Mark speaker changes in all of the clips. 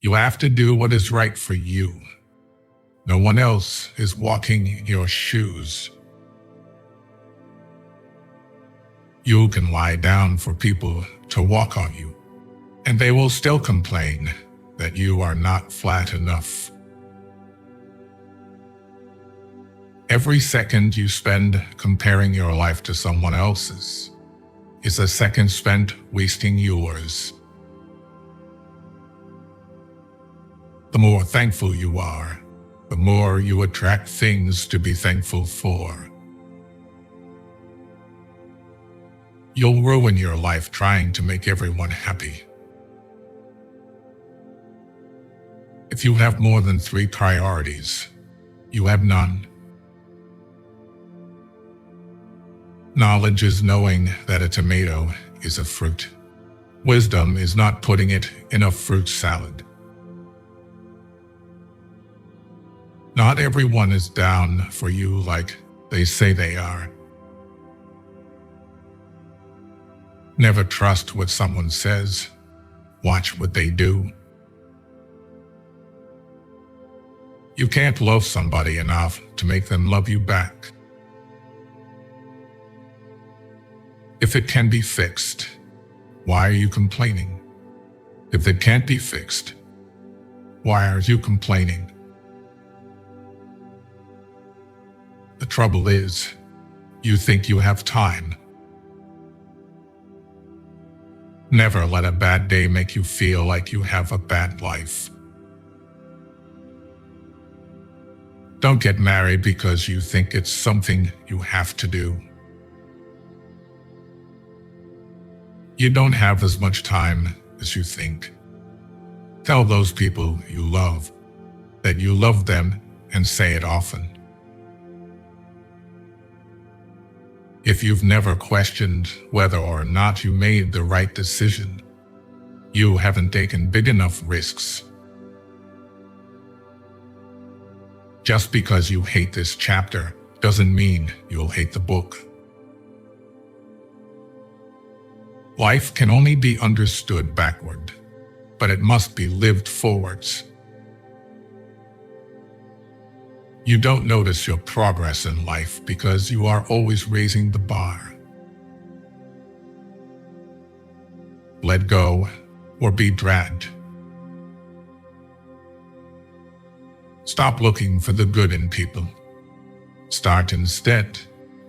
Speaker 1: You have to do what is right for you. No one else is walking your shoes. You can lie down for people to walk on you, and they will still complain that you are not flat enough. Every second you spend comparing your life to someone else's is a second spent wasting yours. The more thankful you are, the more you attract things to be thankful for. You'll ruin your life trying to make everyone happy. If you have more than 3 priorities, you have none. Knowledge is knowing that a tomato is a fruit. Wisdom is not putting it in a fruit salad. Not everyone is down for you like they say they are. Never trust what someone says. Watch what they do. You can't love somebody enough to make them love you back. If it can be fixed, why are you complaining? If it can't be fixed, why are you complaining? The trouble is, you think you have time. Never let a bad day make you feel like you have a bad life. Don't get married because you think it's something you have to do. You don't have as much time as you think. Tell those people you love that you love them and say it often. If you've never questioned whether or not you made the right decision, you haven't taken big enough risks. Just because you hate this chapter doesn't mean you'll hate the book. Life can only be understood backward, but it must be lived forwards. You don't notice your progress in life because you are always raising the bar. Let go or be dragged. Stop looking for the good in people. Start instead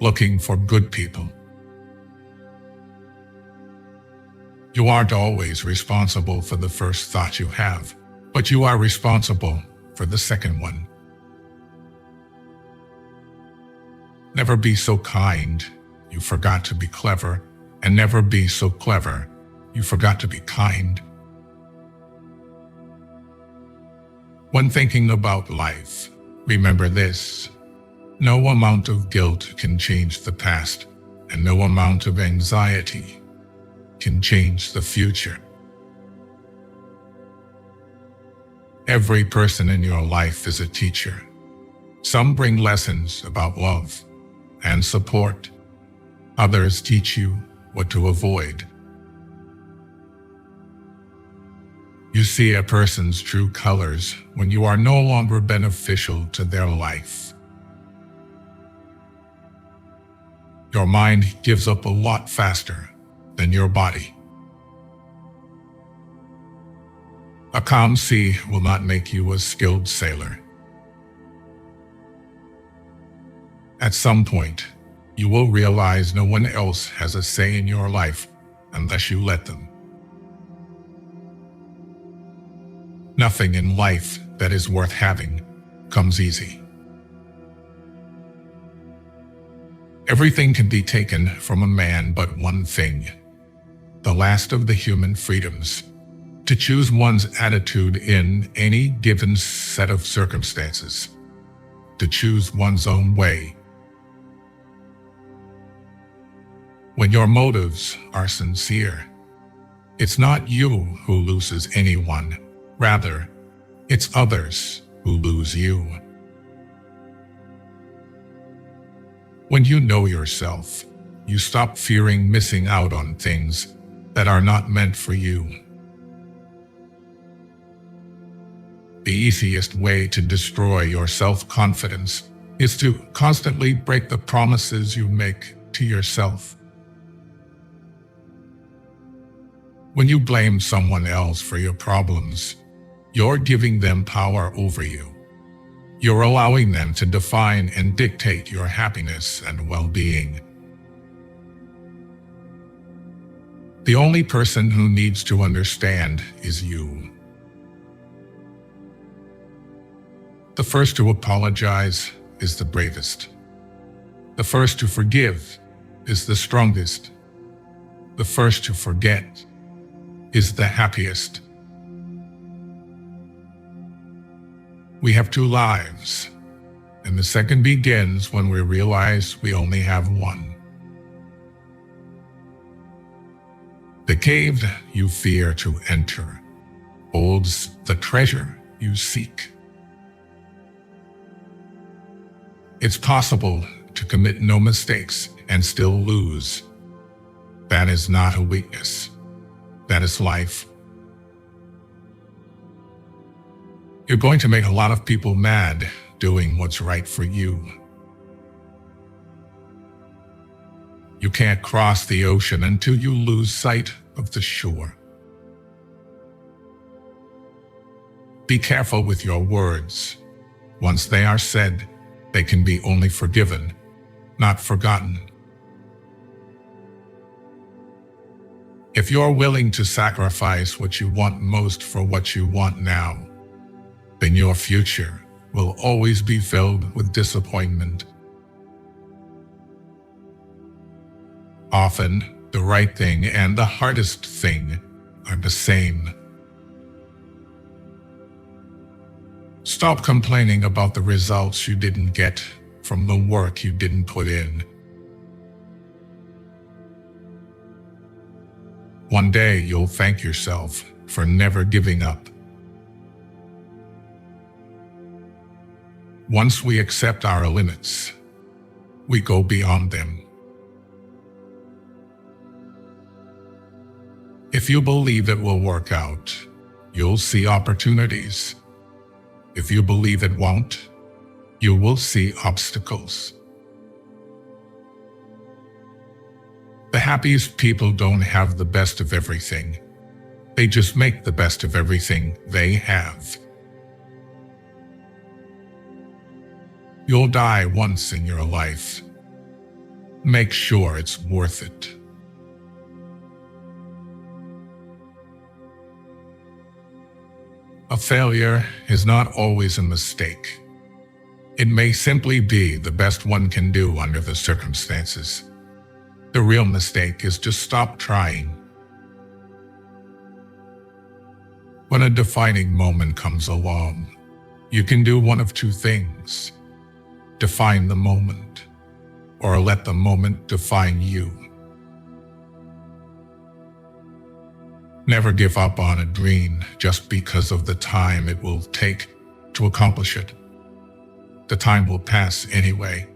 Speaker 1: looking for good people. You aren't always responsible for the first thought you have, but you are responsible for the second one. Never be so kind you forgot to be clever, and never be so clever you forgot to be kind. When thinking about life, remember this: no amount of guilt can change the past, and no amount of anxiety can change the future. Every person in your life is a teacher. Some bring lessons about love and support. Others teach you what to avoid. You see a person's true colors when you are no longer beneficial to their life. Your mind gives up a lot faster than your body. A calm sea will not make you a skilled sailor. At some point, you will realize no one else has a say in your life unless you let them. Nothing in life that is worth having comes easy. Everything can be taken from a man but one thing: the last of the human freedoms, to choose one's attitude in any given set of circumstances, to choose one's own way. When your motives are sincere, it's not you who loses anyone. Rather, it's others who lose you. When you know yourself, you stop fearing missing out on things that are not meant for you. The easiest way to destroy your self-confidence is to constantly break the promises you make to yourself. When you blame someone else for your problems, you're giving them power over you. You're allowing them to define and dictate your happiness and well-being. The only person who needs to understand is you. The first to apologize is the bravest. The first to forgive is the strongest. The first to forget is the happiest. We have two lives, and the second begins when we realize we only have one. The cave you fear to enter holds the treasure you seek. It's possible to commit no mistakes and still lose. That is not a weakness. That is life. You're going to make a lot of people mad doing what's right for you. You can't cross the ocean until you lose sight of the shore. Be careful with your words. Once they are said, they can be only forgiven, not forgotten. If you're willing to sacrifice what you want most for what you want now, then your future will always be filled with disappointment. Often, the right thing and the hardest thing are the same. Stop complaining about the results you didn't get from the work you didn't put in. One day you'll thank yourself for never giving up. Once we accept our limits, we go beyond them. If you believe it will work out, you'll see opportunities. If you believe it won't, you will see obstacles. The happiest people don't have the best of everything. They just make the best of everything they have. You'll die once in your life. Make sure it's worth it. A failure is not always a mistake. It may simply be the best one can do under the circumstances. The real mistake is to stop trying. When a defining moment comes along, you can do one of two things: define the moment, or let the moment define you. Never give up on a dream just because of the time it will take to accomplish it. The time will pass anyway.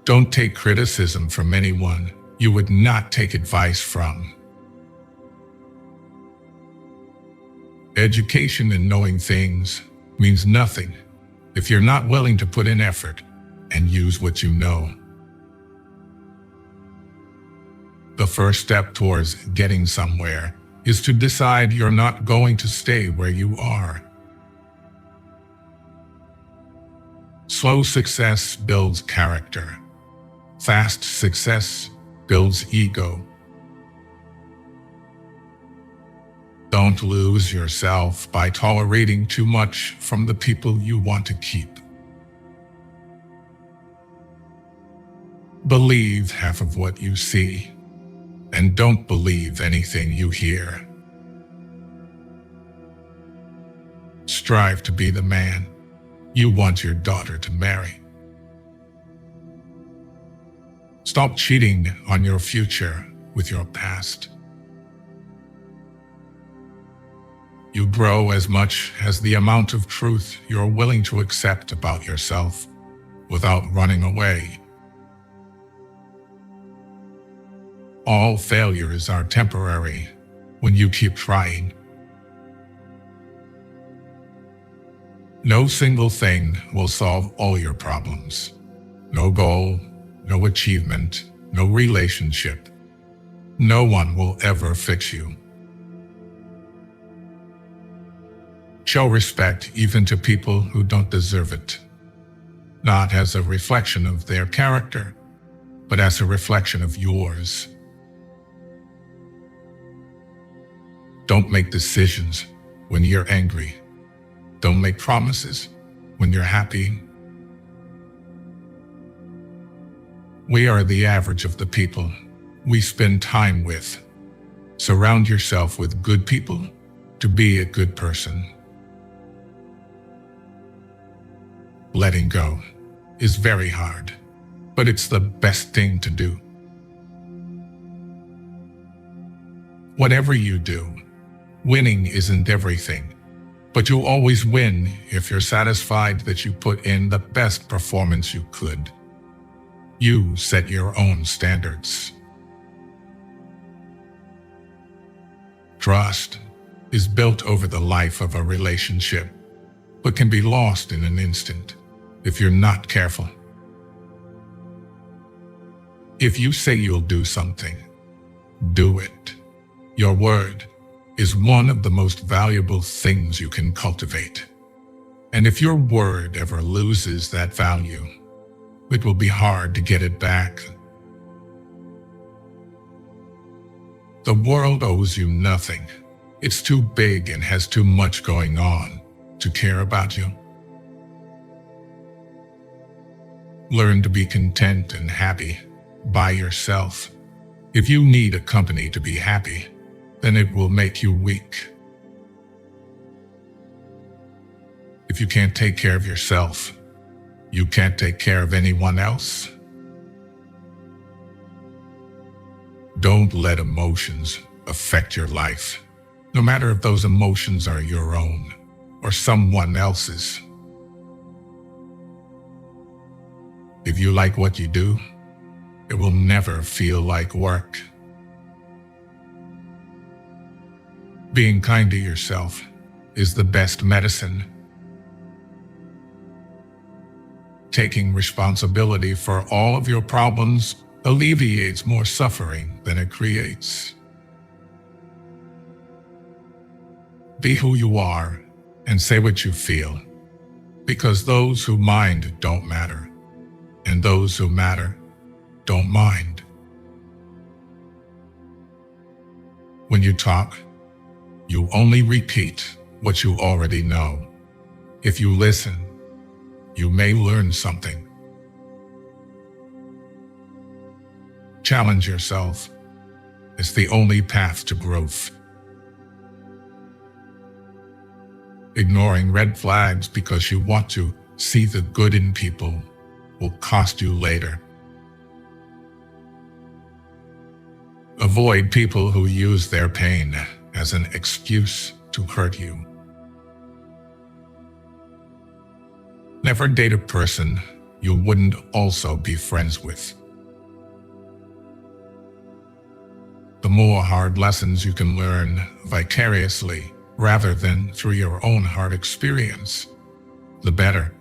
Speaker 1: Don't take criticism from anyone you would not take advice from. Education and knowing things means nothing if you're not willing to put in effort and use what you know. The first step towards getting somewhere is to decide you're not going to stay where you are. Slow success builds character. Fast success builds ego. Don't lose yourself by tolerating too much from the people you want to keep. Believe half of what you see, and don't believe anything you hear. Strive to be the man you want your daughter to marry. Stop cheating on your future with your past. You grow as much as the amount of truth you're willing to accept about yourself without running away. All failures are temporary when you keep trying. No single thing will solve all your problems. No goal, no achievement, no relationship. No one will ever fix you. Show respect even to people who don't deserve it, not as a reflection of their character, but as a reflection of yours. Don't make decisions when you're angry. Don't make promises when you're happy. We are the average of the people we spend time with. Surround yourself with good people to be a good person. Letting go is very hard, but it's the best thing to do. Whatever you do, winning isn't everything, but you'll always win if you're satisfied that you put in the best performance you could. You set your own standards. Trust is built over the life of a relationship, but can be lost in an instant if you're not careful. If you say you'll do something, do it. Your word is one of the most valuable things you can cultivate. And if your word ever loses that value, it will be hard to get it back. The world owes you nothing. It's too big and has too much going on to care about you. Learn to be content and happy by yourself. If you need a company to be happy, then it will make you weak. If you can't take care of yourself, you can't take care of anyone else. Don't let emotions affect your life, no matter if those emotions are your own or someone else's. If you like what you do, it will never feel like work. Being kind to yourself is the best medicine. Taking responsibility for all of your problems alleviates more suffering than it creates. Be who you are and say what you feel, because those who mind don't matter, and those who matter don't mind. When you talk, you only repeat what you already know. If you listen, you may learn something. Challenge yourself. It's the only path to growth. Ignoring red flags because you want to see the good in people will cost you later. Avoid people who use their pain as an excuse to hurt you. Never date a person you wouldn't also be friends with. The more hard lessons you can learn vicariously rather than through your own hard experience, the better.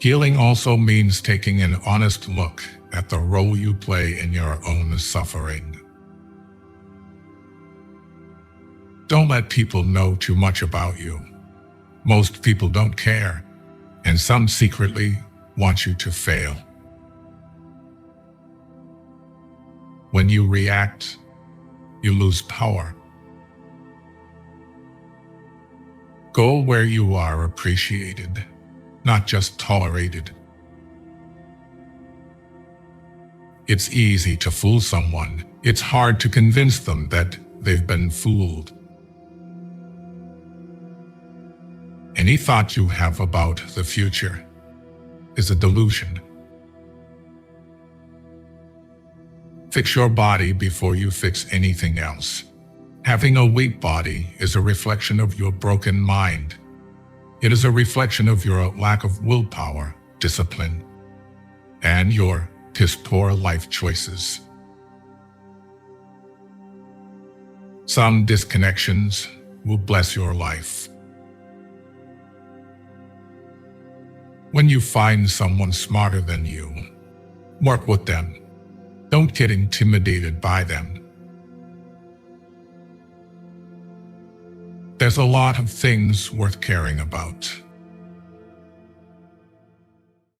Speaker 1: Healing also means taking an honest look at the role you play in your own suffering. Don't let people know too much about you. Most people don't care, and some secretly want you to fail. When you react, you lose power. Go where you are appreciated, not just tolerated. It's easy to fool someone. It's hard to convince them that they've been fooled. Any thought you have about the future is a delusion. Fix your body before you fix anything else. Having a weak body is a reflection of your broken mind. It is a reflection of your lack of willpower, discipline, and your piss-poor life choices. Some disconnections will bless your life. When you find someone smarter than you, work with them. Don't get intimidated by them. There's a lot of things worth caring about.